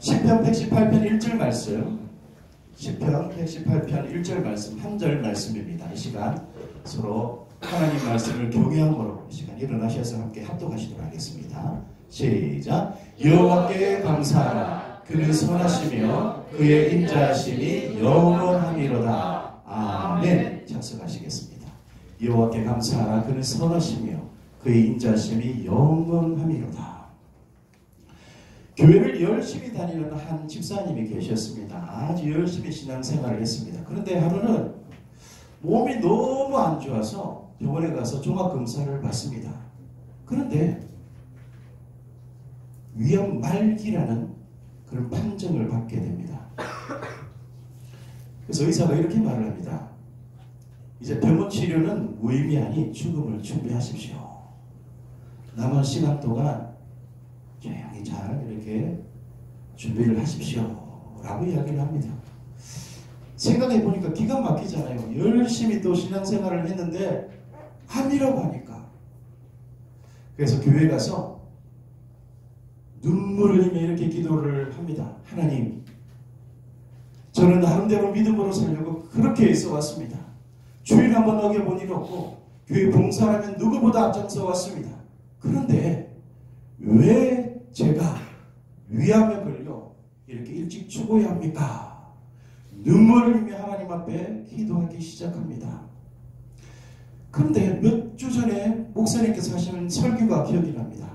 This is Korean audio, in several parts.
시편 118편 1절 말씀, 시편 118편 1절 말씀, 한 절 말씀입니다. 이 시간 서로 하나님 말씀을 교개함으로 이 시간 일어나셔서 함께 합독하시도록 하겠습니다. 시작. 여호와께 감사하라. 그는 선하시며 그의 인자하심이 영원하미로다. 아멘. 찬송하시겠습니다. 여호와께 감사하라. 그는 선하시며 그의 인자하심이 영원하미로다. 교회를 열심히 다니는 한 집사님이 계셨습니다. 아주 열심히 신앙생활을 했습니다. 그런데 하루는 몸이 너무 안 좋아서 병원에 가서 종합검사를 받습니다. 그런데 위험 말기라는 그런 판정을 받게 됩니다. 그래서 의사가 이렇게 말을 합니다. 이제 병원 치료는 무의미하니 죽음을 준비하십시오. 남은 시간 동안 조용히 잘 이렇게 준비를 하십시오 라고 이야기를 합니다. 생각해 보니까 기가 막히잖아요. 열심히 또 신앙생활을 했는데 암이라고 하니까. 그래서 교회 가서 눈물을 흘리며 이렇게 기도를 합니다. 하나님, 저는 나름대로 믿음으로 살려고 그렇게 애써 왔습니다. 주일 한번 어겨본 일 없고 교회 봉사하면 누구보다 앞장서 왔습니다. 그런데 왜 제가 위암에 걸려 이렇게 일찍 죽어야 합니까? 눈물을 흘리며 하나님 앞에 기도하기 시작합니다. 그런데 몇 주 전에 목사님께서 하시는 설교가 기억이 납니다.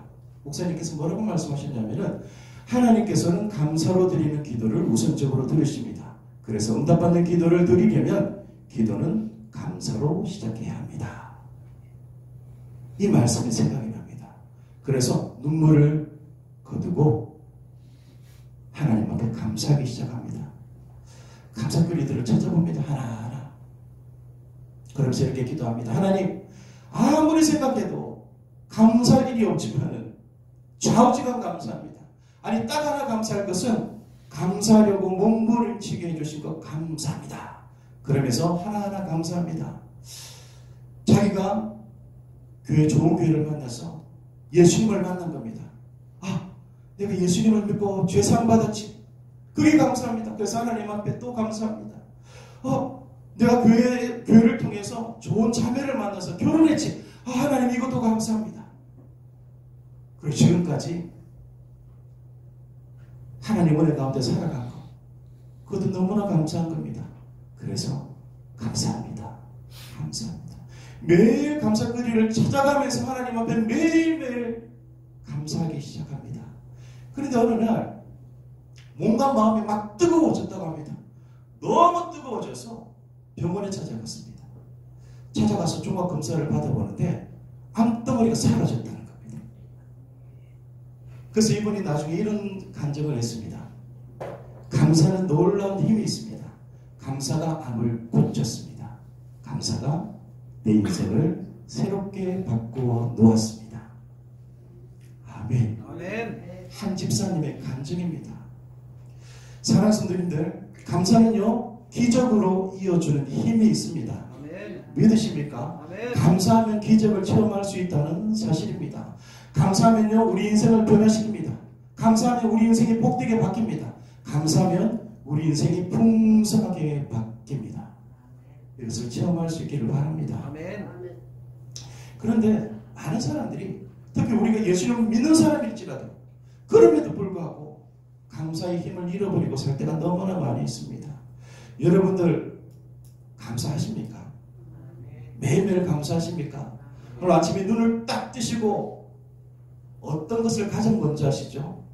목사님께서 뭐라고 말씀하셨냐면은 하나님께서는 감사로 드리는 기도를 우선적으로 들으십니다. 그래서 응답받는 기도를 드리려면 기도는 감사로 시작해야 합니다. 이 말씀이 생각이 납니다. 그래서 눈물을 거두고 하나님 앞에 감사하기 시작합니다. 감사거리들을 찾아봅니다. 하나하나. 그러면서 이렇게 기도합니다. 하나님, 아무리 생각해도 감사할 일이 없지만은 좌우지간 감사합니다. 아니, 딱 하나 감사할 것은 감사하려고 몸부림치게 해주신 것 감사합니다. 그러면서 하나하나 감사합니다. 자기가 좋은 교회를 만나서 예수님을 만난 겁니다. 아, 내가 예수님을 믿고 죄사함 받았지. 그게 감사합니다. 그래서 하나님 앞에 또 감사합니다. 내가 교회를 통해서 좋은 자매를 만나서 결혼했지. 하나님 이것도 감사합니다. 그리고 지금까지 하나님 은혜 가운데 살아간 거, 그것도 너무나 감사한 겁니다. 그래서 감사합니다. 감사합니다. 매일 감사거리를 찾아가면서 하나님 앞에 매일매일 감사하기 시작합니다. 그런데 어느 날 몸과 마음이 막 뜨거워졌다고 합니다. 너무 뜨거워져서 병원에 찾아갔습니다. 찾아가서 종합검사를 받아보는데 암덩어리가 사라졌다는 겁니다. 그래서 이분이 나중에 이런 간증을 했습니다. 감사는 놀라운 힘이 있습니다. 감사가 암을 고쳤습니다. 감사가 내 인생을 새롭게 바꾸어 놓았습니다. 아멘. 아멘. 한 집사님의 간증입니다. 사랑하는 성도님들, 감사는요 기적으로 이어주는 힘이 있습니다. 아멘. 믿으십니까? 아멘. 감사하면 기적을 체험할 수 있다는 사실입니다. 감사하면요 우리 인생을 변화시킵니다. 감사하면 우리 인생이 복되게 바뀝니다. 감사하면 우리 인생이 풍성하게 바뀝니다. 이것을 체험할 수 있기를 바랍니다. 아멘. 그런데 많은 사람들이, 특히 우리가 예수님을 믿는 사람일지라도 그럼에도 불구하고 감사의 힘을 잃어버리고 살 때가 너무나 많이 있습니다. 여러분들 감사하십니까? 매일매일 감사하십니까? 오늘 아침에 눈을 딱 뜨시고 어떤 것을 가장 먼저 하시죠?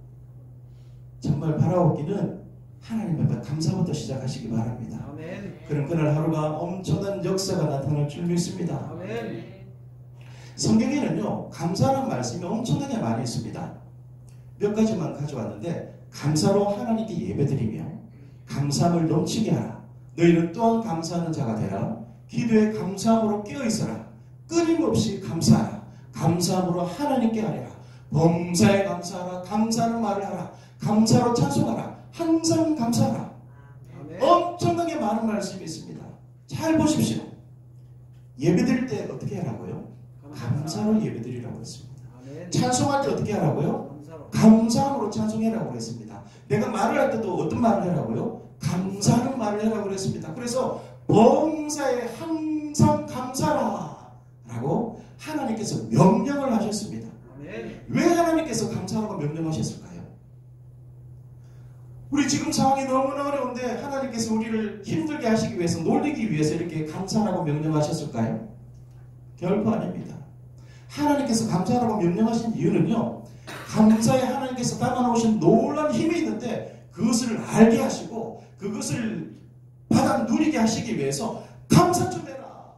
정말 바라옵기는 하나님 앞에 감사부터 시작하시기 바랍니다. 아멘. 그럼 그날 하루가 엄청난 역사가 나타날 줄 믿습니다. 아멘. 성경에는요 감사라는 말씀이 엄청나게 많이 있습니다. 몇 가지만 가져왔는데, 감사로 하나님께 예배드리며 감사함을 넘치게 하라. 너희는 또한 감사하는 자가 되라. 기도에 감사함으로 깨어있어라. 끊임없이 감사하라. 감사함으로 하나님께 아뢰라. 범사에 감사하라. 감사하는 말을 하라. 감사로 찬송하라. 항상 감사하라. 아멘. 엄청나게 많은 말씀이 있습니다. 잘 보십시오. 예배드릴 때 어떻게 하라고요? 감사로 예배드리라고 했습니다. 아멘. 찬송할 때 어떻게 하라고요? 감사로. 감사함으로 찬송해라고 했습니다. 내가 말을 할 때도 어떤 말을 하라고요? 감사하는 말을 하라고 그랬습니다. 그래서 범사에 항상 감사하라 라고 하나님께서 명령을 하셨습니다. 왜 하나님께서 감사하라고 명령하셨을까요? 우리 지금 상황이 너무나 어려운데 하나님께서 우리를 힘들게 하시기 위해서, 놀리기 위해서 이렇게 감사하라고 명령하셨을까요? 결코 아닙니다. 하나님께서 감사하라고 명령하신 이유는요, 감사에 하나님께서 담아놓으신 놀라운 힘이 있는데 그것을 알게 하시고 그것을 받아 누리게 하시기 위해서 감사 좀 해라.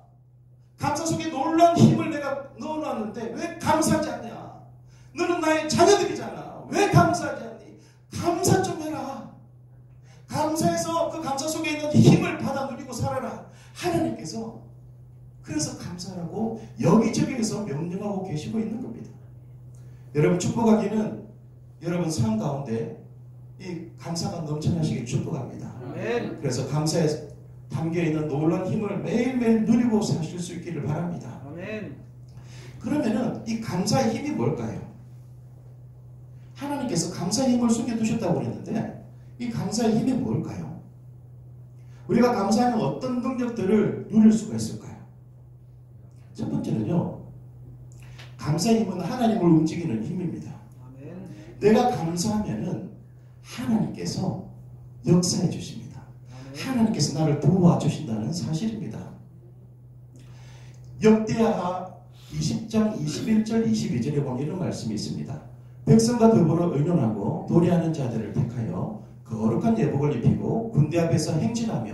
감사 속에 놀라운 힘을 내가 넣어놨는데 왜 감사하지 않냐? 너는 나의 자녀들이잖아. 왜 감사하지 않니? 감사 좀 해라. 감사해서 그 감사 속에 있는 힘을 받아 누리고 살아라. 하나님께서 그래서 감사라고 여기저기에서 명령하고 계시고 있는 겁니다. 여러분 축복하기는 여러분 삶 가운데 이 감사가 넘쳐나시길 축복합니다. 아멘. 그래서 감사에 담겨있는 놀라운 힘을 매일매일 누리고 사실 수 있기를 바랍니다. 아멘. 그러면은 이 감사의 힘이 뭘까요? 하나님께서 감사의 힘을 숨겨두셨다고 그랬는데 이 감사의 힘이 뭘까요? 우리가 감사하는 어떤 능력들을 누릴 수가 있을까요? 첫 번째는요, 감사의 힘은 하나님을 움직이는 힘입니다. 아멘. 내가 감사하면은 하나님께서 역사해 주십니다. 아멘. 하나님께서 나를 도와주신다는 사실입니다. 역대하 20장 21절 22절에 보면 이런 말씀이 있습니다. 백성과 더불어 의논하고 도래하는 자들을 택하여 거룩한 예복을 입히고 군대 앞에서 행진하며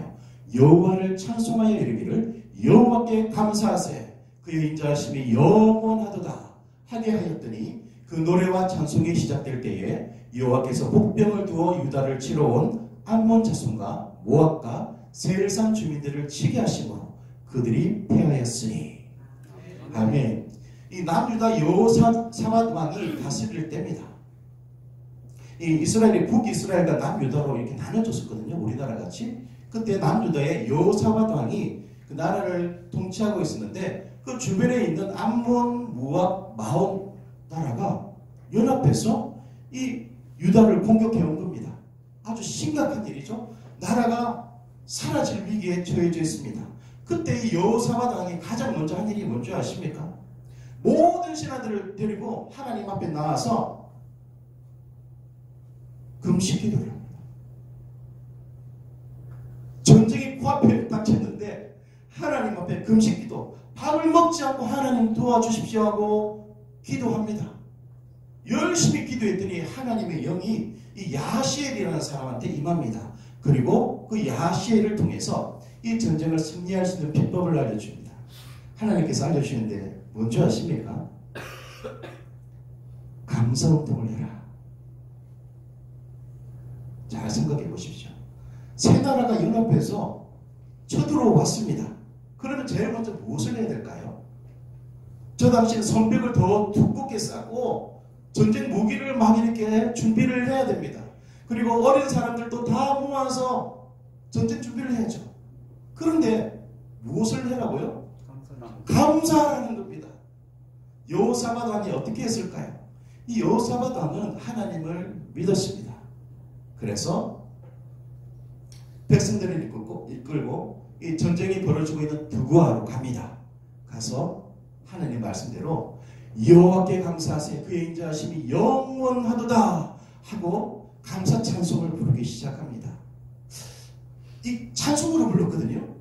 여호와를 찬송하여 이르기를 여호와께 감사하세 그의 인자하심이 영원하도다 하게 하였더니 그 노래와 찬송이 시작될 때에 여호와께서 복병을 두어 유다를 치러 온 암몬 자손과 모압과 세일산 주민들을 치게 하심으로 그들이 패하였으니. 아멘. 이 남유다 여호사밧 왕이 다스릴 때입니다. 이 이스라엘이 북이스라엘과 남유다로 이렇게 나눠졌었거든요. 우리나라 같이. 그때 남유다의 여호사밧 왕이 그 나라를 통치하고 있었는데 그 주변에 있는 암몬, 모압, 마온 나라가 연합해서 이 유다를 공격해 온 겁니다. 아주 심각한 일이죠. 나라가 사라질 위기에 처해져 있습니다. 그때 이 여호사밧 왕이 가장 먼저 한 일이 뭔지 아십니까? 모든 신하들을 데리고 하나님 앞에 나와서 금식 기도를 합니다. 전쟁이 코앞에 닥쳤는데 하나님 앞에 금식 기도, 밥을 먹지 않고 하나님 도와주십시오 하고 기도합니다. 열심히 기도했더니 하나님의 영이 이 야시엘이라는 사람한테 임합니다. 그리고 그 야시엘을 통해서 이 전쟁을 승리할 수 있는 비법을 알려줍니다. 하나님께서 알려주시는데 뭔지 아십니까? 감사운동을 해라. 잘 생각해 보십시오. 세 나라가 연합해서 쳐들어왔습니다. 그러면 제일 먼저 무엇을 해야 될까요? 저 당시에 성벽을 더 두껍게 쌓고 전쟁 무기를 막 이렇게 준비를 해야 됩니다. 그리고 어린 사람들도 다 모아서 전쟁 준비를 해야죠. 그런데 무엇을 해라고요? 감사하는 겁니다. 여호사밧 왕이 어떻게 했을까요? 이 여호사밧 왕은 하나님을 믿었습니다. 그래서 백성들을 이끌고 이 전쟁이 벌어지고 있는 드고아로 갑니다. 가서 하나님 말씀대로 여호와께 감사하세 그의 인자하심이 영원하도다 하고 감사 찬송을 부르기 시작합니다. 이 찬송으로 불렀거든요.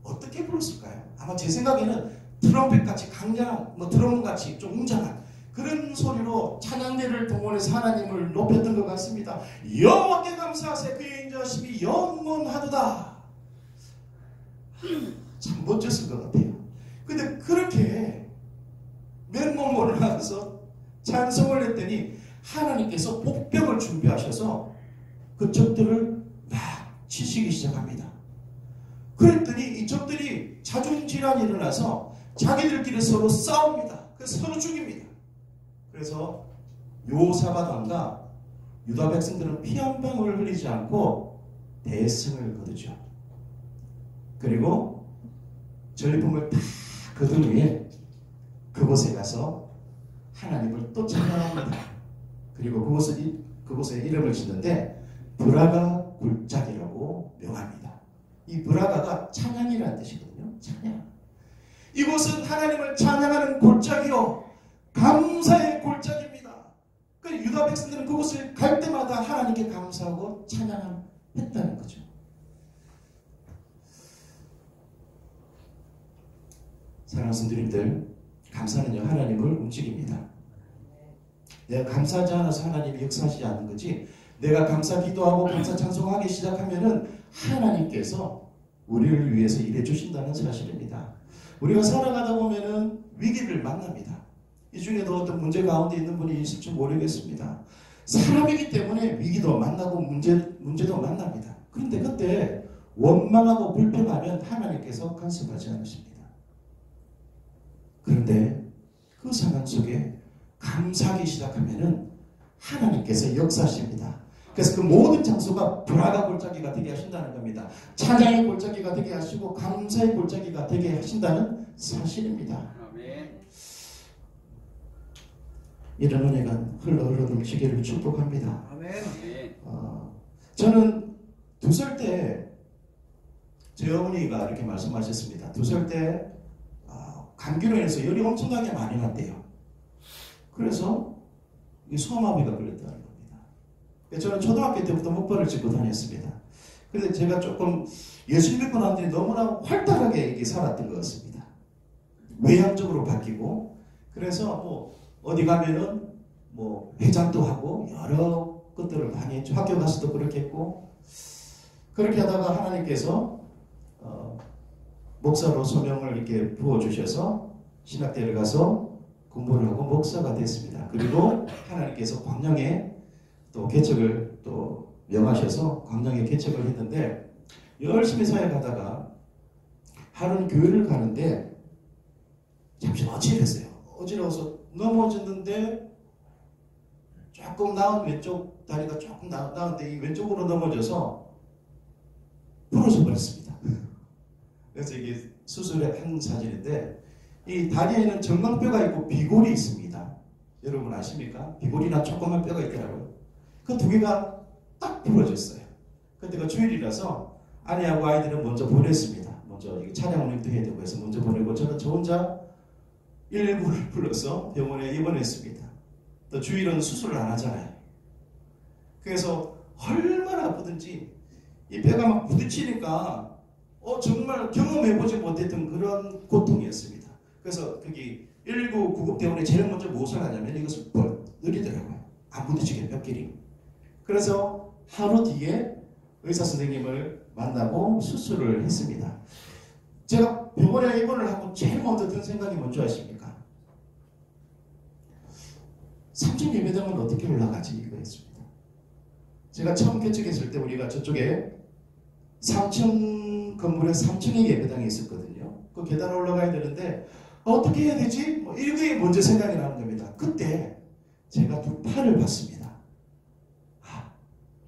어떻게 불렀을까요? 아마 제 생각에는 트럼펫같이 강렬한 드럼같이 좀 웅장한 그런 소리로 찬양대를 동원해서 하나님을 높였던 것 같습니다. 여호와께 감사하세 그의 인자하심이 영원하도다. 참 멋졌을 것 같아요. 근데 그렇게 맨몸으로 나가서 찬송을 했더니 하나님께서 복병을 준비하셔서 그 적들을 막 치시기 시작합니다. 그랬더니 이 적들이 자중질환이 일어나서 자기들끼리 서로 싸웁니다. 그래서 서로 죽입니다. 그래서 여호사밧 왕과 유다 백성들은 피 한 방울을 흘리지 않고 대승을 거두죠. 그리고 전리품을 다 거둔 후에 그곳에 가서 하나님을 또 찬양합니다. 그리고 그곳에 이름을 짓는데 브라가 골짜기라고 명합니다. 이 브라가가 찬양이라는 뜻이거든요. 찬양. 이곳은 하나님을 찬양하는 골짜기요, 감사의 골짜기입니다. 그러니까 유다 백성들은 그곳을 갈 때마다 하나님께 감사하고 찬양했다는 거죠. 사랑하는 성도님들, 감사는요 하나님을 움직입니다. 내가 감사하지 않아서 하나님이 역사하시지 않는 거지, 내가 감사 기도하고 감사 찬송하기 시작하면은 하나님께서 우리를 위해서 일해 주신다는 사실입니다. 우리가 살아가다 보면은 위기를 만납니다. 이 중에도 어떤 문제 가운데 있는 분이 있을지 모르겠습니다. 사람이기 때문에 위기도 만나고 문제도 만납니다. 그런데 그때 원망하고 불평하면 하나님께서 간섭하지 않으십니다. 그런데 그 상황 속에 감사하기 시작하면은 하나님께서 역사하십니다. 그래서 그 모든 장소가 브라가 골짜기가 되게 하신다는 겁니다. 찬양의 골짜기가 되게 하시고 감사의 골짜기가 되게 하신다는 사실입니다. 아멘. 이런 은혜가 흘러 넘치기를 축복합니다. 아멘. 저는 2살 때 제 어머니가 이렇게 말씀하셨습니다. 2살 때 감기로 인해서 열이 엄청나게 많이 났대요. 그래서 소아마비가 걸렸다는 겁니다. 저는 초등학교 때부터 목발을 짚고 다녔습니다. 그런데 제가 조금 예수 믿고 난 뒤에 너무나 활달하게 살았던 것 같습니다. 외향적으로 바뀌고, 그래서 뭐 어디 가면은 뭐 회장도 하고 여러 것들을 많이 했죠. 학교 가서도 그렇게 했고, 그렇게 하다가 하나님께서 목사로 소명을 이렇게 부어주셔서 신학대를 가서 공부를 하고 목사가 됐습니다. 그리고 하나님께서 광명에 또 개척을 또 명하셔서 광명에 개척을 했는데, 열심히 사역하다가 하루는 교회를 가는데 잠시 어지랬어요. 어지러워서 넘어졌는데 조금 나은 왼쪽 다리가 조금 나은데 이 왼쪽으로 넘어져서 부러져 버렸습니다. 그래서 이게 수술을 한 사진인데, 이 다리에는 정강뼈가 있고 비골이 있습니다. 여러분 아십니까? 비골이나 조그만 뼈가 있더라고요. 그 2개가 딱 부러졌어요. 그때가 주일이라서 아내하고 아이들은 먼저 보냈습니다. 먼저 차량 운행도 해야 되고 해서 먼저 보내고, 저는 저 혼자 119를 불러서 병원에 입원했습니다. 또 주일은 수술을 안 하잖아요. 그래서 얼마나 아프든지 이 배가 막 부딪히니까 정말 경험해보지 못했던 그런 고통이었습니다. 그래서 거기 119 구급대원에 제일 먼저 무엇을 하냐면 이것을 느리더라고요. 안 부딪히게 뼈끼리. 그래서 하루 뒤에 의사 선생님을 만나고 수술을 했습니다. 제가 병원에 입원을 하고 제일 먼저 든 생각이 뭔지 아십니까? 3층 예배당은 어떻게 올라가지? 이거였습니다. 제가 처음 개척했을 때 우리가 저쪽에 3층 건물에 3층에 예배당이 있었거든요. 그 계단 올라가야 되는데 어떻게 해야 되지? 이게 먼저 생각이 나는 겁니다. 그때 제가 2 팔을 봤습니다.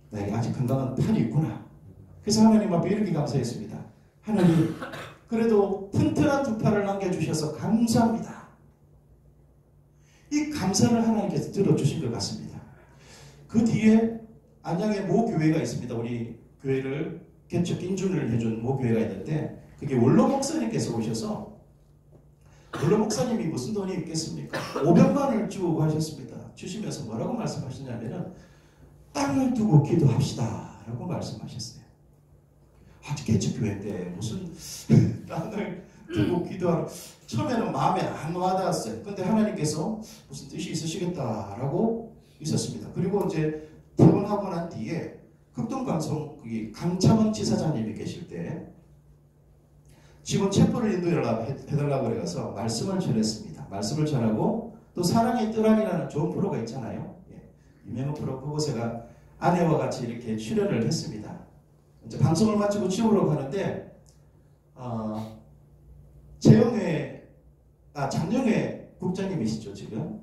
나에게 아직 건강한 팔이 있구나. 그래서 하나님 앞에 이렇게 감사했습니다. 하나님, 그래도 튼튼한 2 팔을 남겨주셔서 감사합니다. 이 감사를 하나님께서 들어주신 것 같습니다. 그 뒤에 안양에 모 교회가 있습니다. 우리 교회를 개척 인준을 해준 모 교회가 있는데, 그게 원로 목사님께서 오셔서, 원로 목사님이 무슨 돈이 있겠습니까? 500만을 주고 하셨습니다. 주시면서 뭐라고 말씀하시냐면은 땅을 두고 기도합시다 라고 말씀하셨어요. 아직 개척교회인데 무슨 땅을 두고 기도하러, 처음에는 마음에 안 와닿았어요. 근데 하나님께서 무슨 뜻이 있으시겠다라고 있었습니다. 그리고 이제 퇴원하고 난 뒤에 극동방송 거기 강창원 지사장님이 계실 때 직원 체포를 인도해달라고 그래서 말씀을 전했습니다. 말씀을 전하고, 또 사랑의 뜰안이라는 좋은 프로가 있잖아요. 유명한 프로, 그곳에가 아내와 같이 이렇게 출연을 했습니다. 이제 방송을 마치고 집으로 가는데 장영회 국장님이시죠 지금.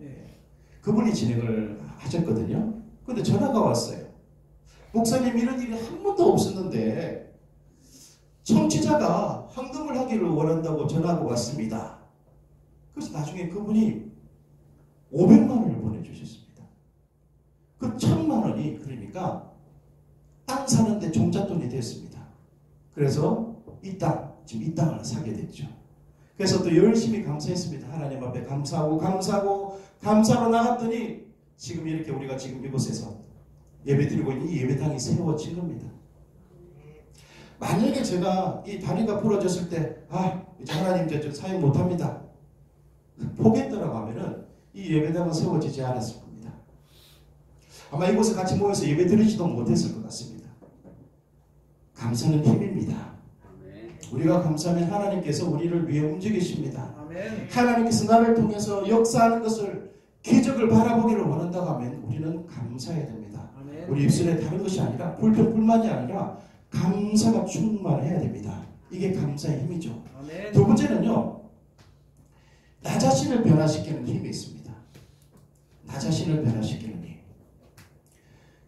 그분이 진행을 하셨거든요. 그런데 전화가 왔어요. 목사님, 이런 일이 한 번도 없었는데 청취자가 헌금을 하기를 원한다고 전화가 왔습니다. 그래서 나중에 그분이 500만 원을 보내주셨습니다. 그 1000만 원이 그러니까 못했습니다. 그래서 지금 이 땅을 사게 됐죠. 그래서 또 열심히 감사했습니다. 하나님 앞에 감사하고 감사로 나갔더니 지금 이렇게 우리가 지금 이곳에서 예배드리고 있는 이 예배당이 세워진 겁니다. 만약에 제가 이 다리가 부러졌을 때 이제 하나님 이제 사용 못합니다, 포기했더라고 하면은 이 예배당은 세워지지 않았을 겁니다. 아마 이곳에 같이 모여서 예배드리지도 못했을 것 같습니다. 감사는 힘입니다. 우리가 감사하면 하나님께서 우리를 위해 움직이십니다. 하나님께서 나를 통해서 역사하는 것을, 기적을 바라보기를 원한다고 하면 우리는 감사해야 됩니다. 우리 입술에 다른 것이 아니라 불평불만이 아니라 감사가 충만해야 됩니다. 이게 감사의 힘이죠. 두 번째는요, 나 자신을 변화시키는 힘이 있습니다. 나 자신을 변화시키는 힘.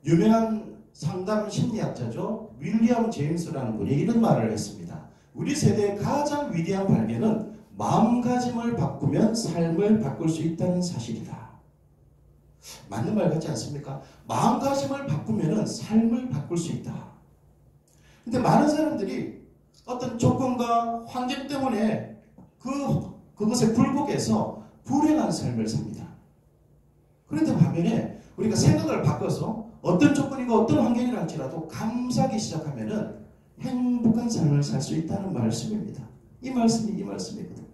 유명한 상담 심리학자죠, 윌리엄 제임스라는 분이 이런 말을 했습니다. 우리 세대의 가장 위대한 발견은 마음가짐을 바꾸면 삶을 바꿀 수 있다는 사실이다. 맞는 말 같지 않습니까? 마음가짐을 바꾸면 삶을 바꿀 수 있다. 근데 많은 사람들이 어떤 조건과 환경 때문에 그것에 굴복해서 불행한 삶을 삽니다. 그런데 반면에 우리가 생각을 바꿔서 어떤 조건이고 어떤 환경이라 할지라도 감사하기 시작하면은 행복한 삶을 살 수 있다는 말씀입니다. 이 말씀이거든요.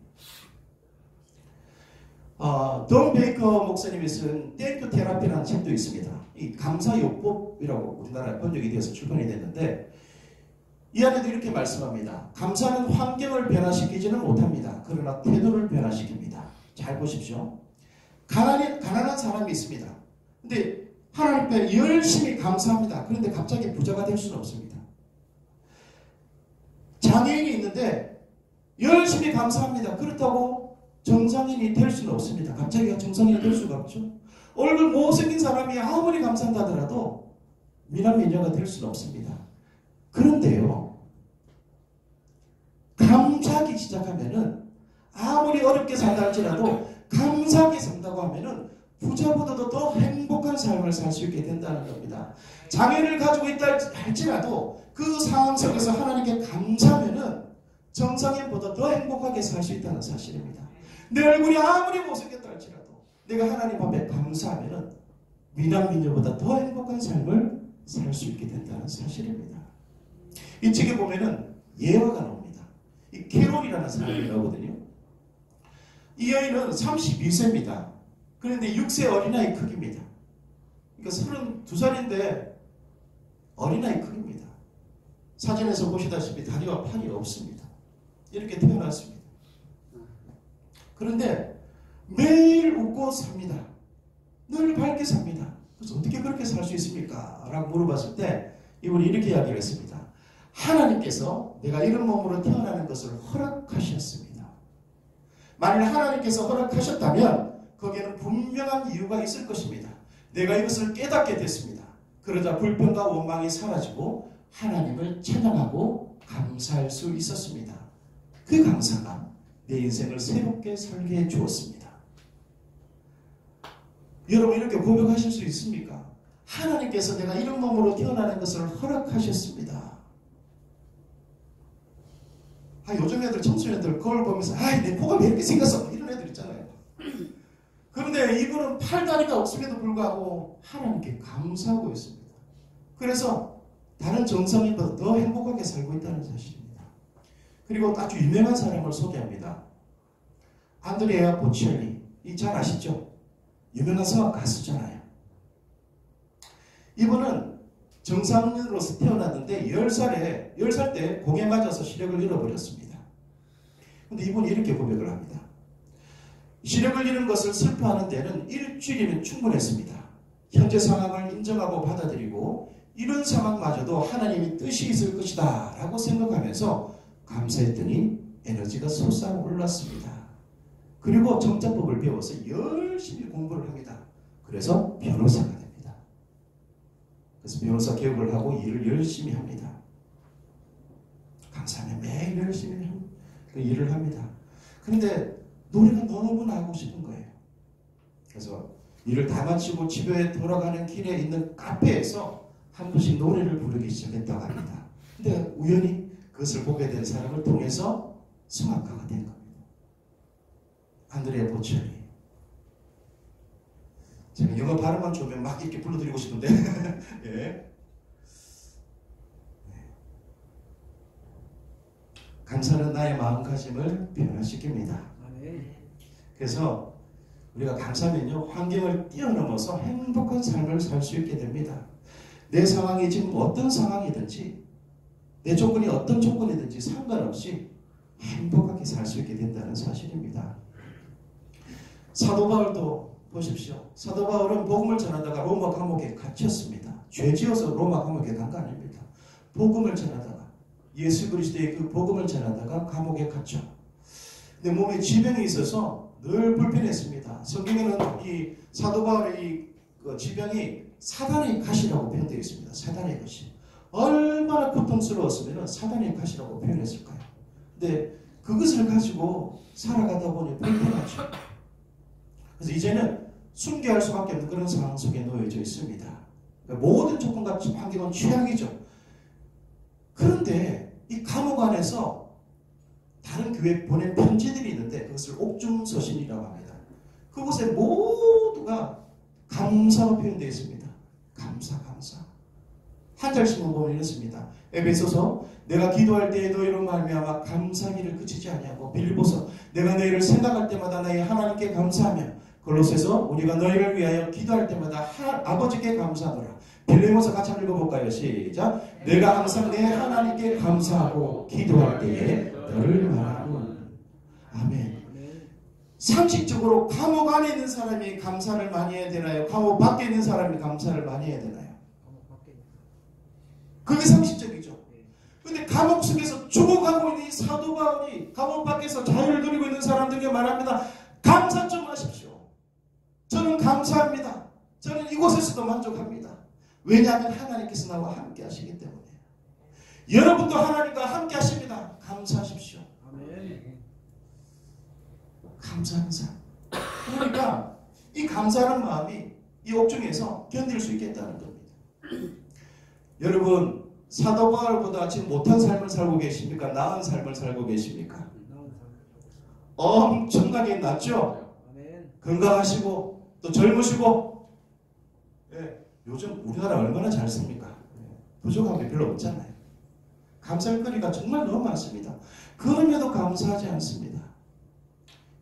돈 베이커 목사님이 쓴 땡큐 테라피라는 책도 있습니다. 이 감사요법이라고 우리나라에 번역이 되어서 출판이 됐는데, 이 안에도 이렇게 말씀합니다. 감사는 환경을 변화시키지는 못합니다. 그러나 태도를 변화시킵니다. 잘 보십시오. 가난한 사람이 있습니다. 근데 하나님 앞에 열심히 감사합니다. 그런데 갑자기 부자가 될 수는 없습니다. 장애인이 있는데 열심히 감사합니다. 그렇다고 정상인이 될 수는 없습니다. 갑자기 정상인이 될 수가 없죠. 얼굴 못생긴 사람이 아무리 감사한다 하더라도 미남미녀가 될 수는 없습니다. 그런데요, 감사하기 시작하면은 아무리 어렵게 산다 할지라도 감사하게 산다고 하면은 부자보다도 더 행복한 삶을 살 수 있게 된다는 겁니다. 장애를 가지고 있다 할지라도 그 상황 속에서 하나님께 감사하면은 정상인보다 더 행복하게 살 수 있다는 사실입니다. 내 얼굴이 아무리 못생겼다 할지라도 내가 하나님 앞에 감사하면은 미남미녀보다 더 행복한 삶을 살 수 있게 된다는 사실입니다. 이 책에 보면은 예화가 나옵니다. 이 캐롤이라는 사람이 나오거든요. 이 여인은 32세입니다. 그런데 6세 어린아이 크기입니다. 그러니까 32살인데 어린아이 크기입니다. 사진에서 보시다시피 다리와 팔이 없습니다. 이렇게 태어났습니다. 그런데 매일 웃고 삽니다. 늘 밝게 삽니다. 그래서 어떻게 그렇게 살 수 있습니까? 라고 물어봤을 때 이분이 이렇게 이야기를 했습니다. 하나님께서 내가 이런 몸으로 태어나는 것을 허락하셨습니다. 만일 하나님께서 허락하셨다면 거기에는 분명한 이유가 있을 것입니다. 내가 이것을 깨닫게 됐습니다. 그러자 불평과 원망이 사라지고 하나님을 찬양하고 감사할 수 있었습니다. 그 감사가 내 인생을 새롭게 살게 해 주었습니다. 여러분 이렇게 고백하실 수 있습니까? 하나님께서 내가 이런 몸으로 태어나는 것을 허락하셨습니다. 요즘 애들, 청소년들 거울 보면서 내 코가 왜 이렇게 생겼어? 이런 애들 있잖아요. 그런데 이분은 팔다리가 없음에도 불구하고 하나님께 감사하고 있습니다. 그래서 다른 정상인보다 더 행복하게 살고 있다는 사실입니다. 그리고 아주 유명한 사람을 소개합니다. 안드레아 보첼리. 잘 아시죠? 유명한 성악 가수잖아요. 이분은 정상인으로서 태어났는데 10살 때 공에 맞아서 시력을 잃어버렸습니다. 그런데 이분이 이렇게 고백을 합니다. 시력을 잃은 것을 슬퍼하는 데는 일주일이면 충분했습니다. 현재 상황을 인정하고 받아들이고 이런 상황마저도 하나님의 뜻이 있을 것이다 라고 생각하면서 감사했더니 에너지가 솟아올랐습니다. 그리고 정자법을 배워서 열심히 공부를 합니다. 그래서 변호사가 됩니다. 그래서 변호사 교육을 하고 일을 열심히 합니다. 감사하면 매일 열심히 일을 합니다. 그런데 노래가 너무나 하고 싶은 거예요. 그래서 일을 다 마치고 집에 돌아가는 길에 있는 카페에서 한 번씩 노래를 부르기 시작했다고 합니다. 근데 우연히 그것을 보게 된 사람을 통해서 성악가가 된 겁니다. 안드레아 보첼리. 제가 영어 발음만 좋으면 막 이렇게 불러드리고 싶은데 예. 감사는 나의 마음가짐을 변화시킵니다. 그래서 우리가 감사하면요, 환경을 뛰어넘어서 행복한 삶을 살 수 있게 됩니다. 내 상황이 지금 어떤 상황이든지, 내 조건이 어떤 조건이든지 상관없이 행복하게 살 수 있게 된다는 사실입니다. 사도 바울도 보십시오. 사도 바울은 복음을 전하다가 로마 감옥에 갇혔습니다. 죄지어서 로마 감옥에 간 거 아닙니다. 복음을 전하다가, 예수 그리스도의 그 복음을 전하다가 감옥에 갇혀. 근데 몸에 지병이 있어서 늘 불편했습니다. 성경에는 이 사도 바울의 이 지병이 사단의 가시라고 표현되어 있습니다. 사단의 가시. 얼마나 고통스러웠으면 사단의 가시라고 표현했을까요? 근데 그것을 가지고 살아가다 보니 불편하죠. 그래서 이제는 순교할 수밖에 없는 그런 상황 속에 놓여져 있습니다. 그러니까 모든 조건과 환경은 최악이죠. 그런데 이 감옥 안에서 다른 교회에 보낸 편지들이 있는데 그것을 옥중서신이라고 합니다. 그곳에 모두가 감사로 표현되어 있습니다. 감사. 한 절씩만 보면 이렇습니다. 에베소서, 내가 기도할 때에 너희로 말미암아 감사기를 그치지 아니하고, 빌립보서, 내가 너희를 생각할 때마다 나의 하나님께 감사하며, 골로새서, 우리가 너희를 위하여 기도할 때마다 아버지께 감사하노라. 빌레모서 같이 한번 읽어볼까요? 시작. 내가 항상 내 하나님께 감사하고 기도할 때에 너를 말하노라. 아멘. 상식적으로 감옥 안에 있는 사람이 감사를 많이 해야 되나요? 감옥 밖에 있는 사람이 감사를 많이 해야 되나요? 그게 상식적이죠. 근데 감옥 속에서 죽어가고 있는 이 사도 바울이 감옥 밖에서 자유를 누리고 있는 사람들에게 말합니다. 감사 좀 하십시오. 저는 감사합니다. 저는 이곳에서도 만족합니다. 왜냐하면 하나님께서 나와 함께 하시기 때문에. 여러분도 하나님과 함께 하십니다. 감사하십시오. 아멘. 감사하는 삶. 그러니까 이 감사하는 마음이 이 옥중에서 견딜 수 있겠다는 겁니다. 여러분, 사도 바울보다 지금 못한 삶을 살고 계십니까? 나은 삶을 살고 계십니까? 엄청나게 낫죠? 건강하시고 또 젊으시고. 예, 요즘 우리나라 얼마나 잘 삽니까? 부족한 게 별로 없잖아요. 감사할 거리가 정말 너무 많습니다. 그럼에도 감사하지 않습니다.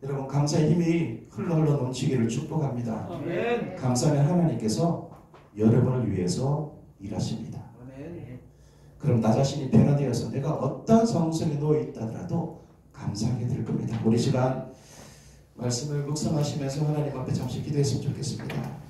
여러분, 감사의 힘이 흘러 넘치기를 축복합니다. 아멘. 감사는 하나님께서 여러분을 위해서 일하십니다. 아멘. 그럼 나 자신이 변화되어서 내가 어떤 상황 속에 놓여 있다더라도 감사하게 될 겁니다. 우리 시간 말씀을 묵상하시면서 하나님 앞에 잠시 기도했으면 좋겠습니다.